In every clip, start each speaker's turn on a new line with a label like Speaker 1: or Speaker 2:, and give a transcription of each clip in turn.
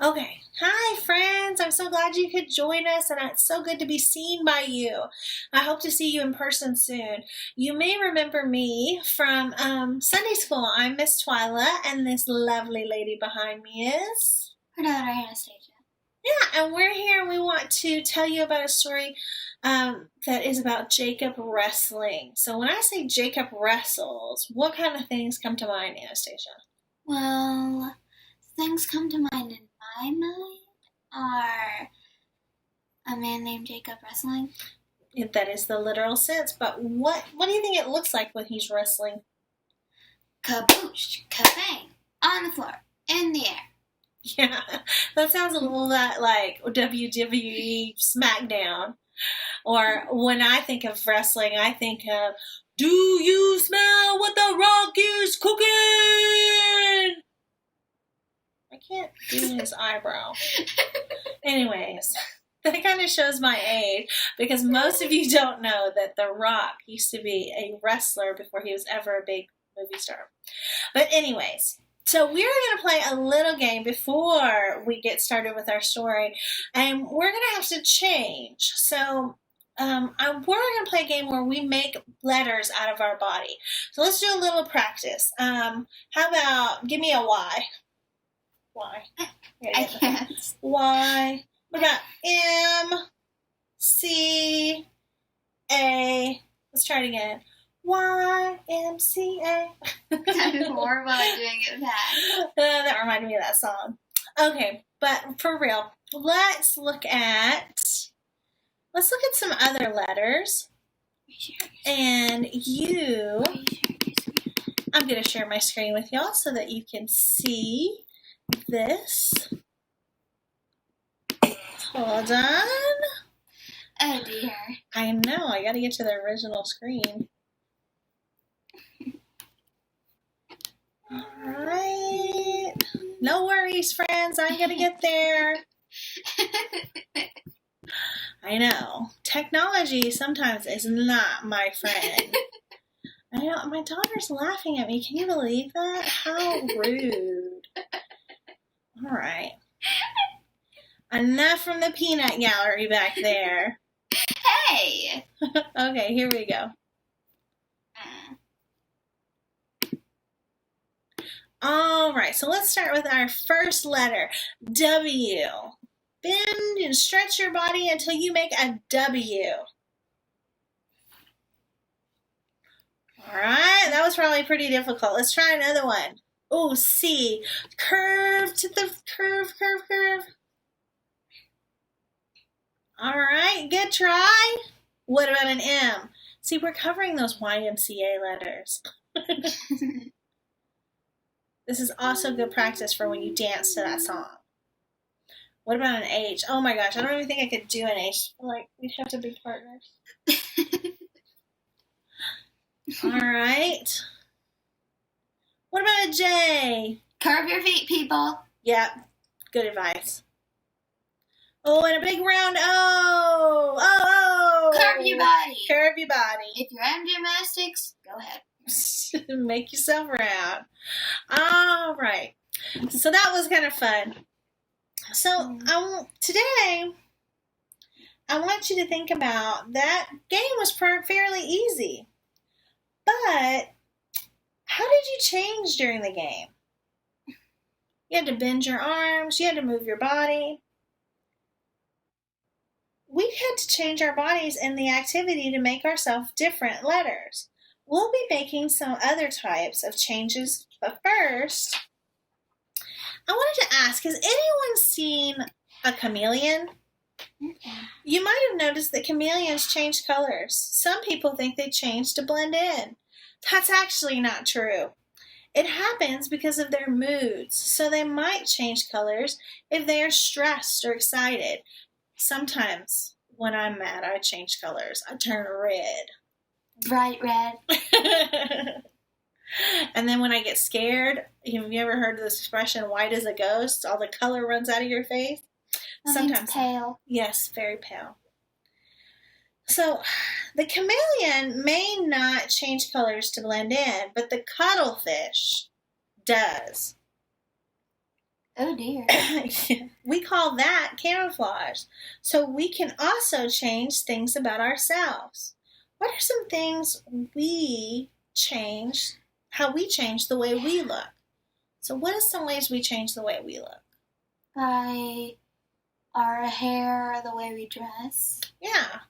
Speaker 1: Okay. Hi, friends. I'm so glad you could join us, and it's so good to be seen by you. I hope to see you in person soon. You may remember me from Sunday school. I'm Miss Twyla, and this lovely lady behind me is...
Speaker 2: Her daughter, Anastasia.
Speaker 1: Yeah, and we're here, and we want to tell you about a story that is about Jacob wrestling. So when I say Jacob wrestles, what kind of things come to mind, Anastasia?
Speaker 2: Well, things come to mind in my mind are a man named Jacob wrestling.
Speaker 1: That is the literal sense, but what do you think it looks like when he's wrestling?
Speaker 2: Kaboosh, kabang, on the floor, in the air.
Speaker 1: Yeah, that sounds a little bit like WWE SmackDown. Or when I think of wrestling, I think of, do you smell what the Rock is cooking? I can't do his eyebrow. Anyways, that kind of shows my age because most of you don't know that The Rock used to be a wrestler before he was ever a big movie star. But anyways, so we're going to play a little game before we get started with our story, and we're going to have to change. So we're going to play a game where we make letters out of our body. So let's do a little practice. How about, give me a Y. Y.
Speaker 2: I can't.
Speaker 1: Y. What about M, C, A? Let's try it again. Y, M, C, A.
Speaker 2: I'm horrible at doing it fast.
Speaker 1: That reminded me of that song. Okay, but for real, let's look at some other letters. And I'm going to share my screen with y'all so that you can see this. Hold on.
Speaker 2: Oh dear.
Speaker 1: I know, I got to get to the original screen. Alright. No worries, friends. I'm going to get there. I know. Technology sometimes is not my friend. I know. My daughter's laughing at me. Can you believe that? How rude. Alright. Enough from the peanut gallery back there.
Speaker 2: Hey!
Speaker 1: Okay, here we go. All right, so let's start with our first letter, W. Bend and stretch your body until you make a W. All right, that was probably pretty difficult. Let's try another one. Oh, C. Curve to the curve. All right, good try. What about an M? See, we're covering those YMCA letters. This is also good practice for when you dance to that song. What about an H? Oh my gosh, I don't even think I could do an H. Like, we'd have to be partners. All right. What about a J?
Speaker 2: Curve your feet, people.
Speaker 1: Yep, good advice. Oh, and a big round O. Oh.
Speaker 2: Curve your body.
Speaker 1: Curve your body.
Speaker 2: If you're in gymnastics, go ahead.
Speaker 1: Make yourself round. All right. So that was kind of fun. So today, I want you to think about that game was fairly easy. But how did you change during the game? You had to bend your arms. You had to move your body. We had to change our bodies in the activity to make ourselves different letters. We'll be making some other types of changes, but first, I wanted to ask, has anyone seen a chameleon? You might have noticed that chameleons change colors. Some people think they change to blend in. That's actually not true. It happens because of their moods, so they might change colors if they are stressed or excited. Sometimes, when I'm mad, I change colors. I turn red.
Speaker 2: Bright red.
Speaker 1: And then when I get scared, have you ever heard of this expression, white as a ghost? All the color runs out of your face.
Speaker 2: Sometimes pale.
Speaker 1: Yes, very pale. So the chameleon may not change colors to blend in, but the cuttlefish does.
Speaker 2: Oh, dear.
Speaker 1: We call that camouflage. So we can also change things about ourselves. What are some things we change, how we change the way we look? So what are some ways we change the way we look?
Speaker 2: By our hair, the way we dress.
Speaker 1: Yeah.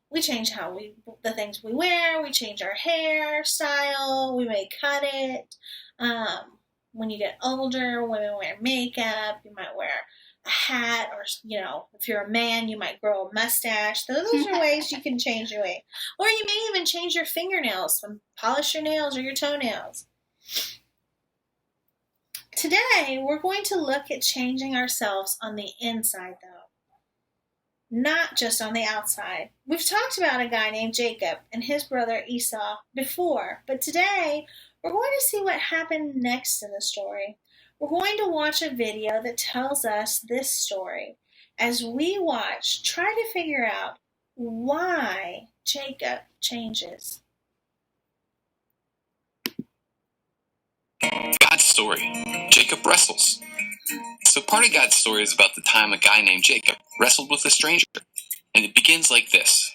Speaker 1: We change the things we wear, we change our hairstyle, we may cut it. When you get older, women wear makeup, you might wear a hat, or, if you're a man, you might grow a mustache. Those are ways you can change your way. Or you may even change your fingernails, polish your nails or your toenails. Today, we're going to look at changing ourselves on the inside, though. Not just on the outside. We've talked about a guy named Jacob and his brother Esau before, but today we're going to see what happened next in the story. We're going to watch a video that tells us this story. As we watch, try to figure out why Jacob changes.
Speaker 3: God's story. Jacob wrestles. So part of God's story is about the time a guy named Jacob wrestled with a stranger. And it begins like this.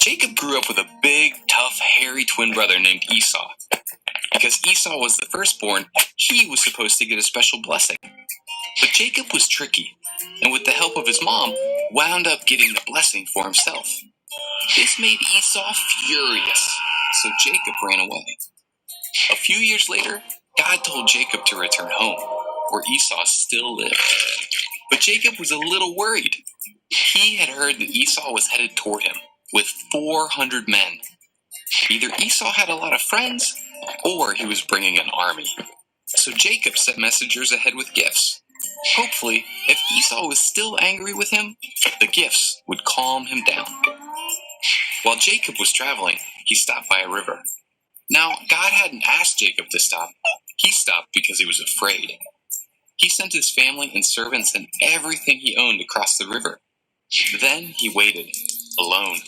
Speaker 3: Jacob grew up with a big, tough, hairy twin brother named Esau. Because Esau was the firstborn, he was supposed to get a special blessing. But Jacob was tricky, and with the help of his mom, wound up getting the blessing for himself. This made Esau furious, so Jacob ran away. A few years later, God told Jacob to return home, where Esau still lived. But Jacob was a little worried. He had heard that Esau was headed toward him with 400 men. Either Esau had a lot of friends, or he was bringing an army. So Jacob sent messengers ahead with gifts. Hopefully, if Esau was still angry with him, the gifts would calm him down. While Jacob was traveling, he stopped by a river. Now, God hadn't asked Jacob to stop. He stopped because he was afraid. He sent his family and servants and everything he owned across the river. Then he waited, alone,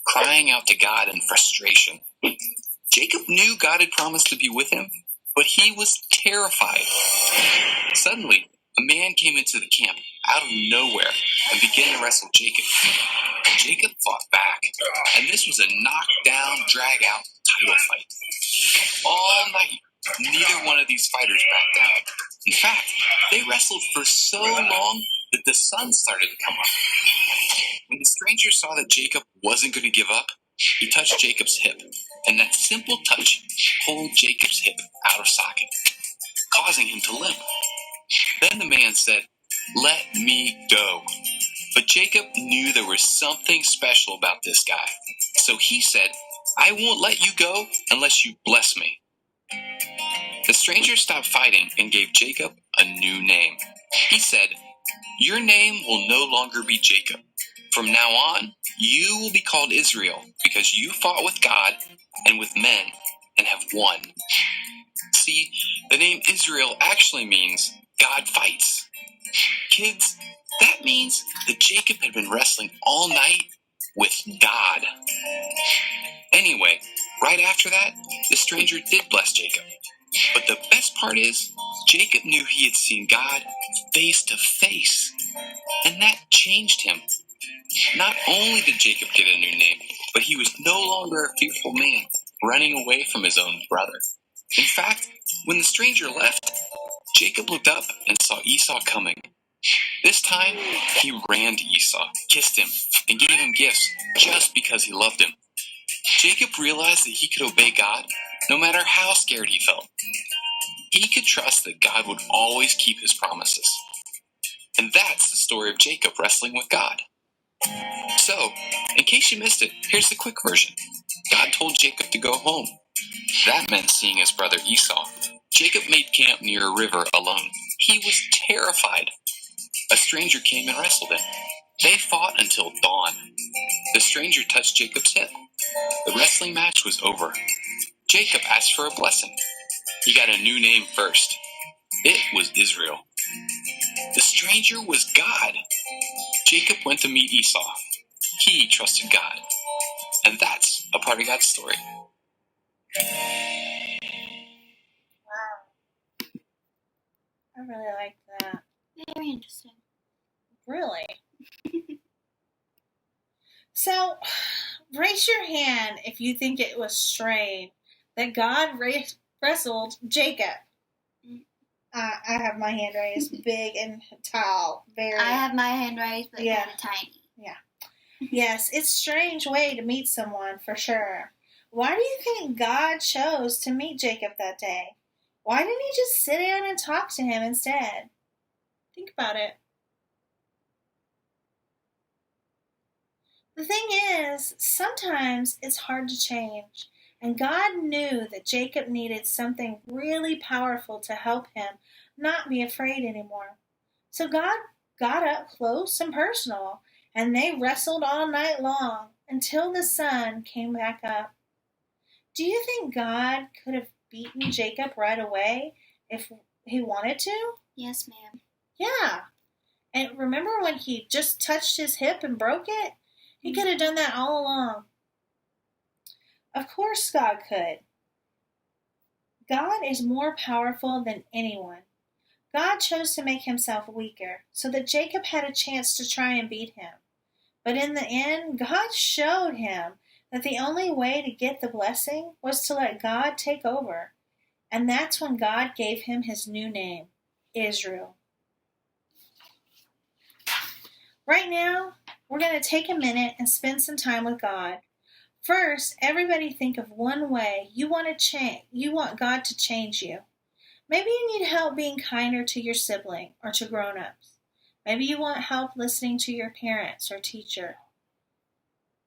Speaker 3: crying out to God in frustration. Jacob knew God had promised to be with him, but he was terrified. Suddenly, a man came into the camp out of nowhere and began to wrestle Jacob. Jacob fought back, and this was a knockdown, drag-out title fight. All night, neither one of these fighters backed down. In fact, they wrestled for so long that the sun started to come up. When the stranger saw that Jacob wasn't going to give up, he touched Jacob's hip, and that simple touch pulled Jacob's hip out of socket, causing him to limp. Then the man said, "Let me go." But Jacob knew there was something special about this guy. So he said, "I won't let you go unless you bless me." The stranger stopped fighting and gave Jacob a new name. He said, "Your name will no longer be Jacob. From now on, you will be called Israel because you fought with God and with men and have won." See, the name Israel actually means God fights. Kids, that means that Jacob had been wrestling all night with God. Anyway, right after that, the stranger did bless Jacob. But the best part is, Jacob knew he had seen God face to face, and that changed him. Not only did Jacob get a new name, but he was no longer a fearful man, running away from his own brother. In fact, when the stranger left, Jacob looked up and saw Esau coming. This time, he ran to Esau, kissed him, and gave him gifts just because he loved him. Jacob realized that he could obey God no matter how scared he felt. He could trust that God would always keep his promises. And that's the story of Jacob wrestling with God. So, in case you missed it, here's the quick version. God told Jacob to go home. That meant seeing his brother Esau. Jacob made camp near a river alone. He was terrified. A stranger came and wrestled him. They fought until dawn. The stranger touched Jacob's hip. The wrestling match was over. Jacob asked for a blessing. He got a new name first. It was Israel. The stranger was God. Jacob went to meet Esau. He trusted God. And that's a part of God's story.
Speaker 1: Wow. I really like that.
Speaker 2: Very interesting.
Speaker 1: Really? So, raise your hand if you think it was strange that God wrestled Jacob. I have my hand raised, big and tall. Very.
Speaker 2: I have my hand raised, but kind of tiny.
Speaker 1: Yeah. Yes, it's a strange way to meet someone, for sure. Why do you think God chose to meet Jacob that day? Why didn't he just sit down and talk to him instead? Think about it. The thing is, sometimes it's hard to change, and God knew that Jacob needed something really powerful to help him not be afraid anymore. So God got up close and personal, and they wrestled all night long until the sun came back up. Do you think God could have beaten Jacob right away if he wanted to?
Speaker 2: Yes, ma'am.
Speaker 1: Yeah. And remember when he just touched his hip and broke it? He could have done that all along. Of course God could. God is more powerful than anyone. God chose to make himself weaker so that Jacob had a chance to try and beat him. But in the end, God showed him that the only way to get the blessing was to let God take over. And that's when God gave him his new name, Israel. Right now, we're going to take a minute and spend some time with God. First, everybody think of one way you want God to change you. Maybe you need help being kinder to your sibling or to grown-ups. Maybe you want help listening to your parents or teacher.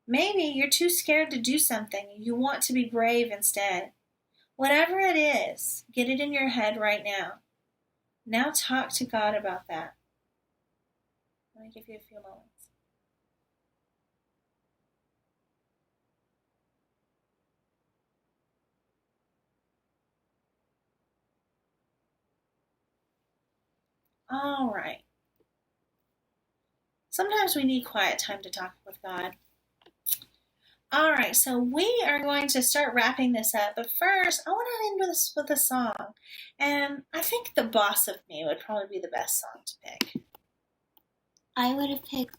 Speaker 1: Maybe you're too scared to do something and you want to be brave instead. Whatever it is, get it in your head right now. Now talk to God about that. Let me give you a few moments. All right. Sometimes we need quiet time to talk with God. All right, so we are going to start wrapping this up. But first, I want to end with a song. And I think The Boss of Me would probably be the best song to pick.
Speaker 2: I would have picked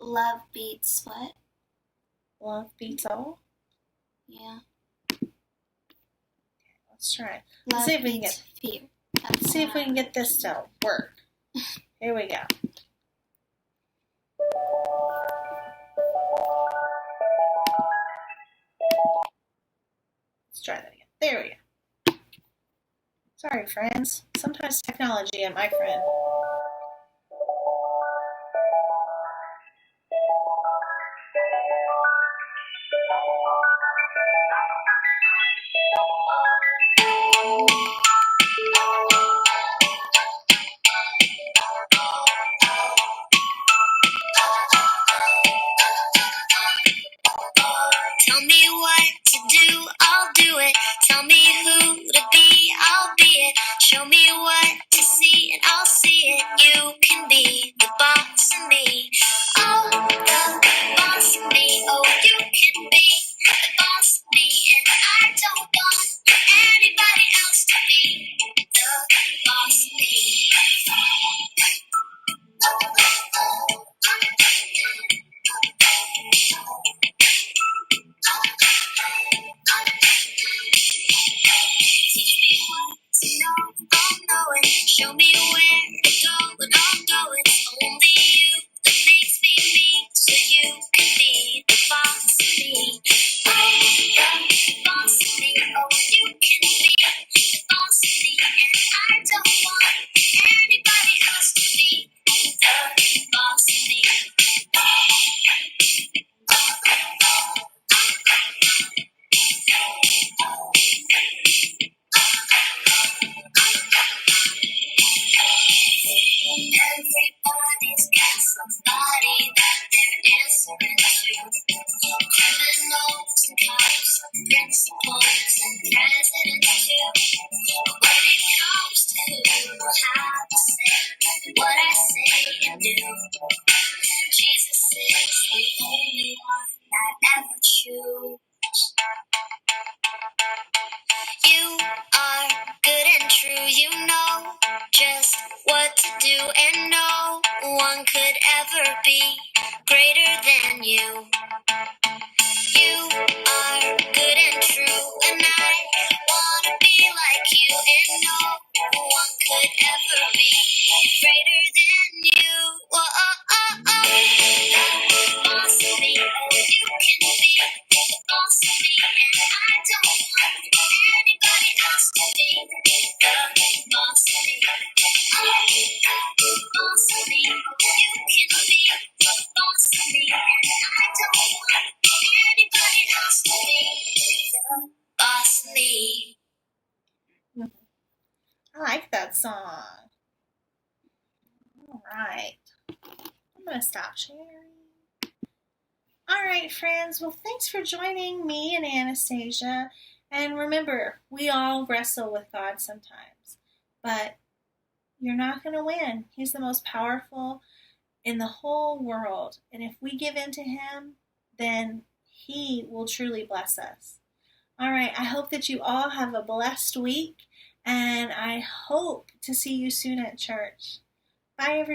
Speaker 2: Love Beats what?
Speaker 1: Love Beats All?
Speaker 2: Yeah.
Speaker 1: Let's try it.
Speaker 2: Love
Speaker 1: See if we can
Speaker 2: Beats Fear.
Speaker 1: Let's see if we can get this to work. Here we go. Let's try that again. There we go. Sorry, friends. Sometimes technology ain't my friend.
Speaker 3: Tell me what to do, I'll do it. Tell me who to be, I'll be it. Show me what to see, and I'll see it. You can be the boss of me. Oh, the boss of me. Oh, you can be the boss of me. And I don't want anybody else to be the boss of me. Teach me what to know, I'll know it.
Speaker 2: ever be greater than you. You are good and true, and I wanna be like you, and no one could ever be greater than you. Whoa, oh, oh, oh. The boss of me, oh, you can be the boss of me, and I don't want anybody else to be the boss of me. Oh, the boss of me, oh, you can be the boss of me, and I don't want anybody else to be the boss of me.
Speaker 1: I like that song. All right. I'm going to stop sharing. All right, friends. Well, thanks for joining me and Anastasia. And remember, we all wrestle with God sometimes. But you're not going to win. He's the most powerful in the whole world. And if we give in to Him, then He will truly bless us. All right. I hope that you all have a blessed week. And I hope to see you soon at church. Bye, everybody.